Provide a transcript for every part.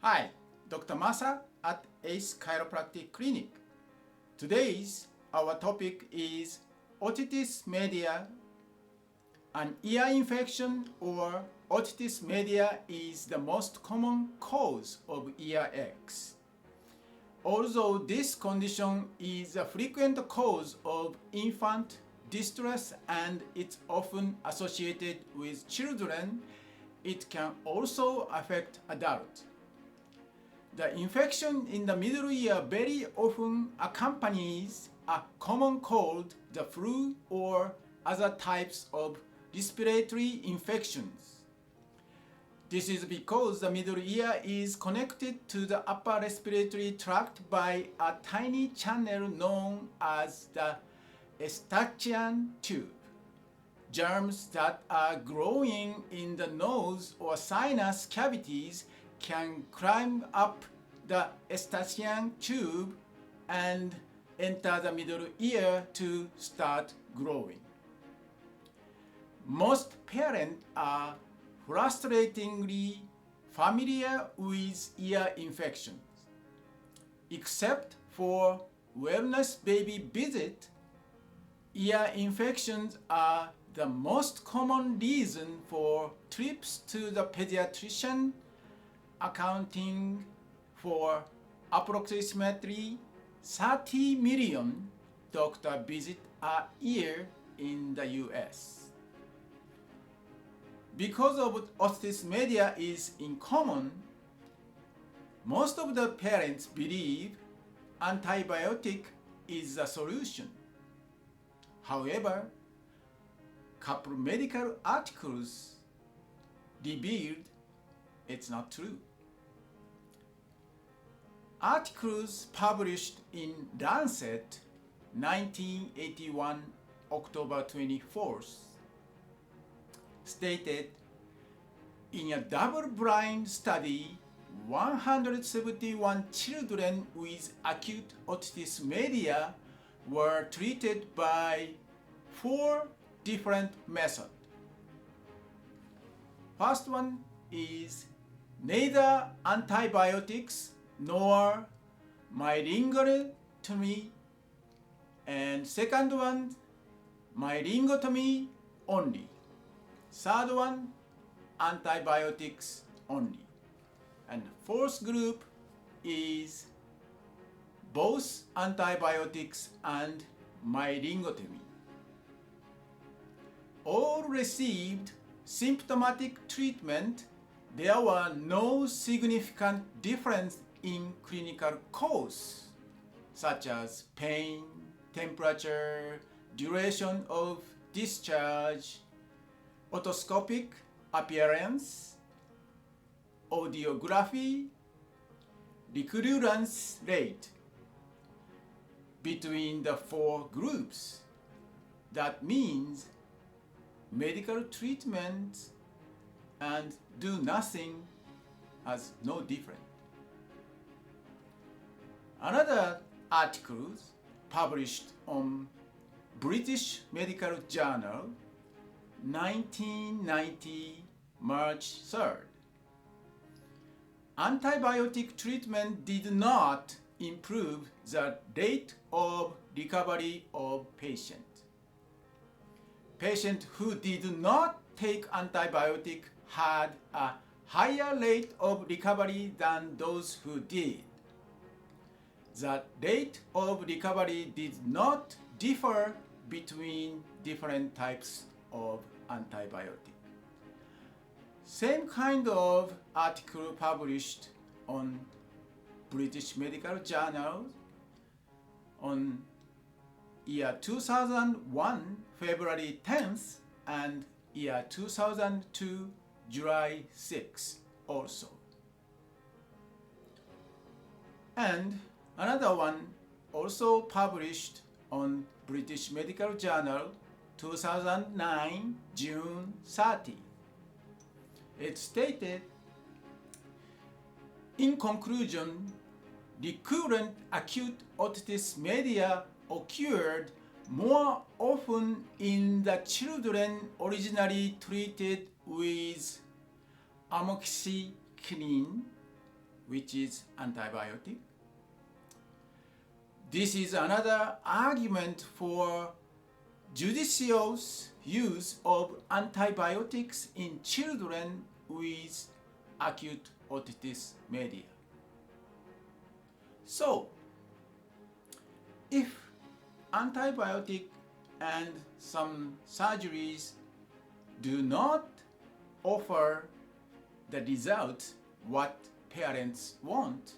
Hi, Dr. Masa at ACE Chiropractic Clinic. Today's our topic is otitis media. An ear infection or otitis media is the most common cause of ear aches. Although this condition is a frequent cause of infant distress and it's often associated with children, it can also affect adults. The infection in the middle ear very often accompanies a common cold, the flu, or other types of respiratory infections. This is because the middle ear is connected to the upper respiratory tract by a tiny channel known as the eustachian tube. Germs that are growing in the nose or sinus cavities can climb up the eustachian tube and enter the middle ear to start growing. Most parents are frustratingly familiar with ear infections. Except for wellness baby visit, ear infections are the most common reason for trips to the pediatrician, accounting for approximately 30 million doctor visits a year in the US. Because of otitis media is uncommon, most of the parents believe antibiotic is the solution. However, couple medical articles revealed it's not true. Articles published in Lanset 1981 October 24th stated in a double-blind study 171 children with acute otitis media were treated by 4 different methods. First one is neither antibiotics nor myringotomy, and second one myringotomy only. Third one antibiotics only, and fourth group is both antibiotics and myringotomy. All received symptomatic treatment. There were no significant difference in clinical course, such as pain, temperature, duration of discharge, otoscopic appearance, audiography, recurrence rate between the 4 groups. That means medical treatment and do nothing has no difference. Another article published on British Medical Journal 1990 March 3rd. Antibiotic treatment did not improve the rate of recovery of patients. Patients who did not take antibiotic had a higher rate of recovery than those who did. The rate of recovery did not differ between different types of antibiotic. Same kind of article published on British Medical Journal on year 2001 February 10th and year 2002 July 6th also. And another one also published on British Medical Journal 2009 June 30. It stated, in conclusion, recurrent acute otitis media occurred more often in the children originally treated with amoxicillin which is antibiotic. This is another argument for judicial use of antibiotics in children with acute otitis media. So, if antibiotic and some surgeries do not offer the result what parents want,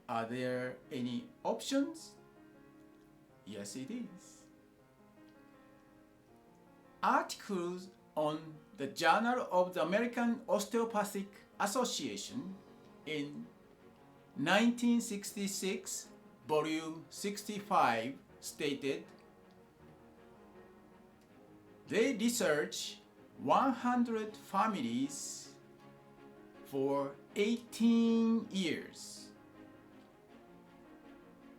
are there any options? Yes, it is. Articles on the Journal of the American Osteopathic Association in 1966, volume 65, stated they researched 100 families for 18 years.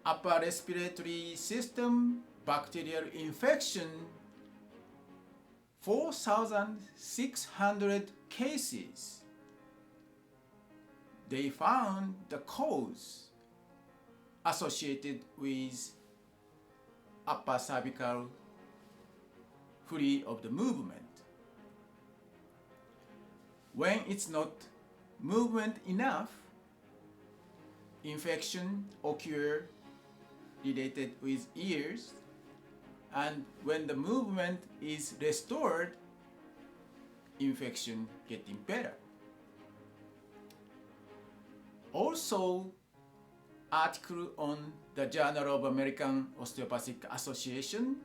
Upper respiratory system bacterial infection, 4,600 cases. They found the cause associated with upper cervical free of the movement. When it's not movement enough, infection occur related with ears, and when the movement is restored, infection getting better. Also, article on the Journal of American Osteopathic Association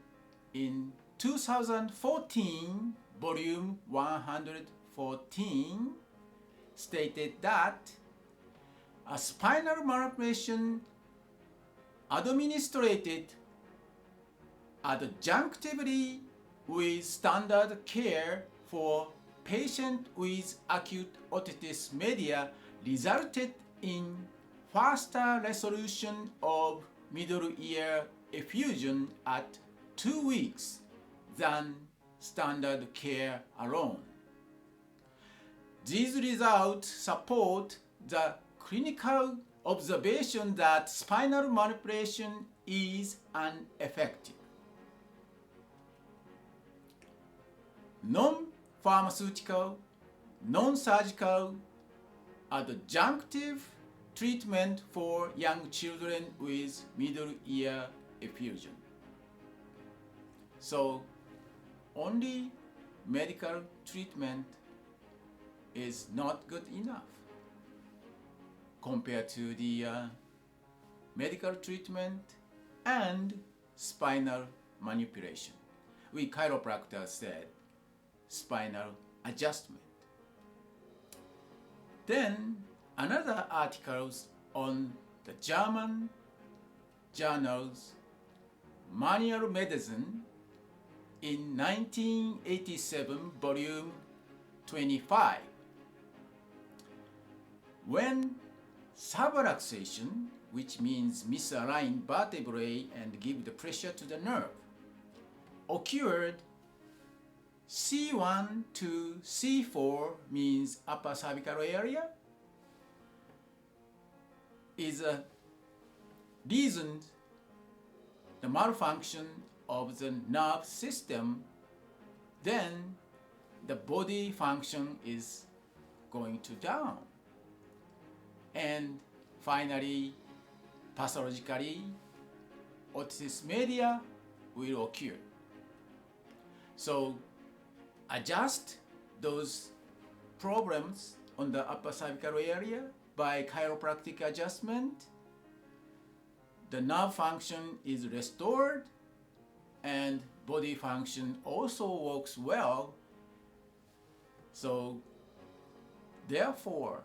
in 2014, volume 114, stated that a spinal manipulation administered adjunctively with standard care for patient with acute otitis media resulted in faster resolution of middle ear effusion at 2 weeks than standard care alone. These results support the clinical observation that spinal manipulation is ineffective. Non-pharmaceutical, non-surgical, adjunctive treatment for young children with middle ear effusion. So, only medical treatment is not good enough compared to the medical treatment and spinal manipulation. We chiropractors said spinal adjustment. Then another articles on the German journals Manual Medicine in 1987, volume 25. When subluxation, which means misalign vertebrae and give the pressure to the nerve, occurred, C1 to C4 means upper cervical area, is a reason the malfunction of the nerve system, then the body function is going to down. And finally, pathologically, otitis media will occur. So adjust those problems on the upper cervical area by chiropractic adjustment. The nerve function is restored and body function also works well. So therefore,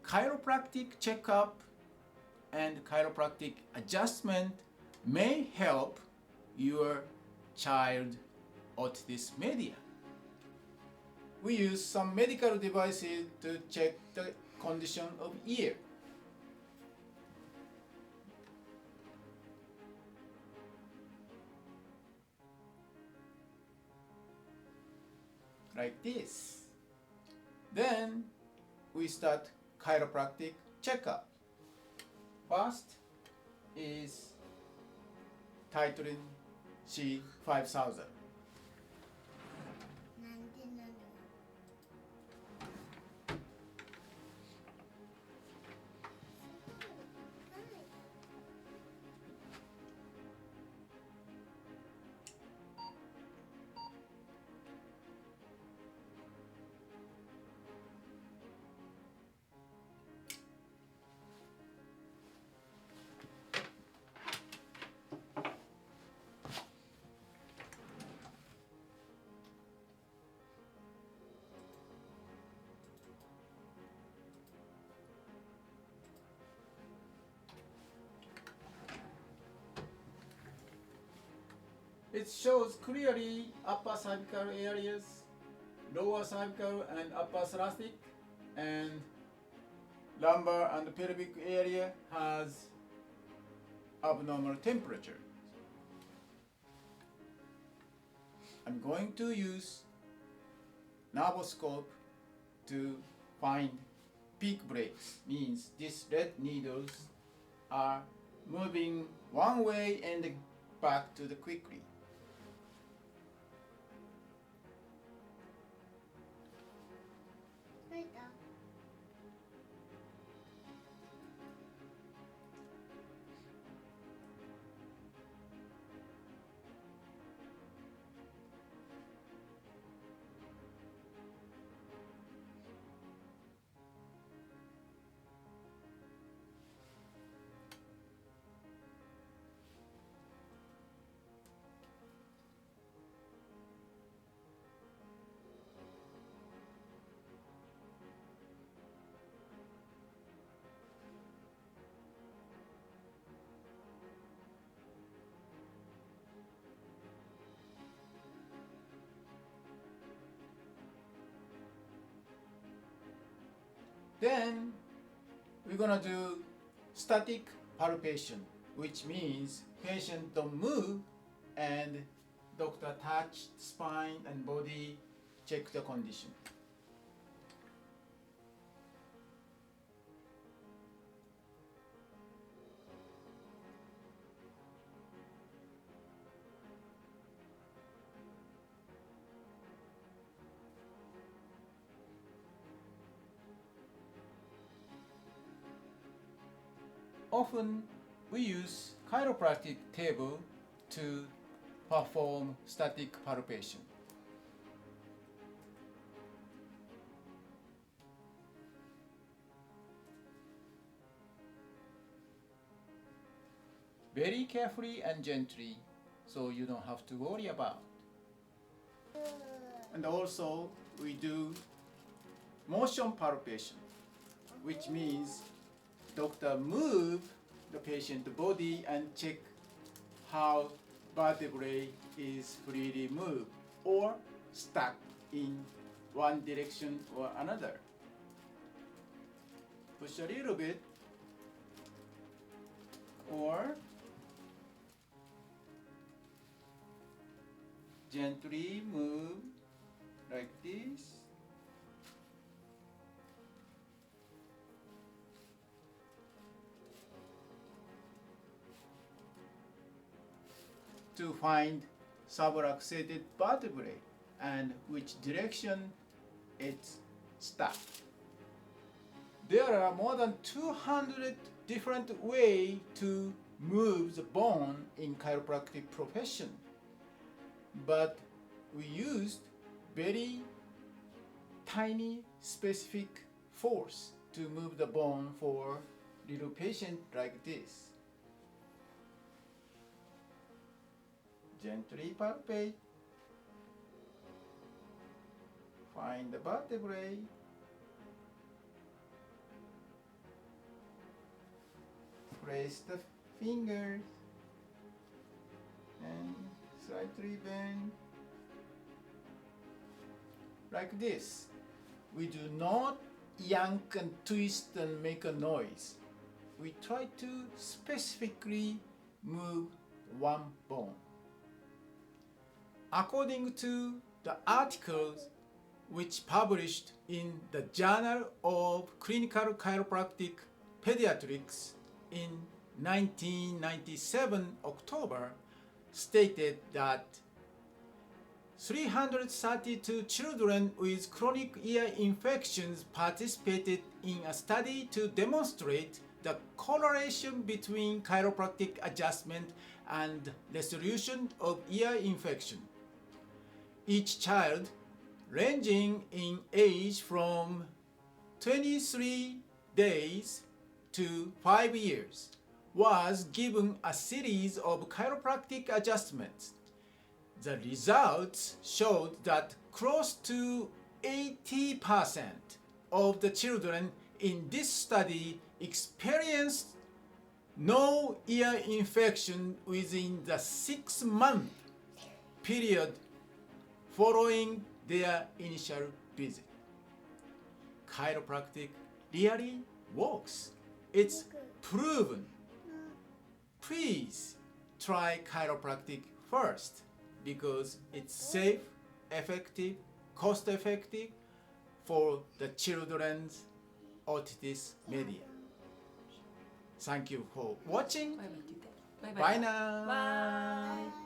chiropractic checkup and chiropractic adjustment may help your child otitis media. We use some medical devices to check the condition of ear. Like this. Then we start chiropractic checkup. First is titling C5000. It shows clearly upper cervical areas, lower cervical and upper thoracic, and lumbar and pelvic area has abnormal temperature. I'm going to use nervoscope to find peak breaks, means these red needles are moving one way and back to the quickly. Then we're gonna do static palpation, which means patient don't move and doctor touch spine and body, check the condition. Often we use chiropractic table to perform static palpation. Very carefully and gently, so you don't have to worry about. And also we do motion palpation, which means doctor move the patient body and check how vertebrae is freely moved or stuck in one direction or another. Push a little bit or gently move like this. To find subluxated vertebrae and which direction it's stuck. There are more than 200 different ways to move the bone in chiropractic profession, but we used very tiny specific force to move the bone for little patient like this. Gently palpate, find the vertebrae, place the fingers and slightly bend like this. We do not yank and twist and make a noise. We try to specifically move one bone. According to the articles, which published in the Journal of Clinical Chiropractic Pediatrics in 1997 October, stated that 332 children with chronic ear infections participated in a study to demonstrate the correlation between chiropractic adjustment and resolution of ear infection. Each child, ranging in age from 23 days to 5 years, was given a series of chiropractic adjustments. The results showed that close to 80% of the children in this study experienced no ear infection within the 6-month period following their initial visit. Chiropractic really works. It's proven. Please try chiropractic first because it's safe, effective, cost-effective for the children's otitis media. Thank you for watching. Bye now. Bye.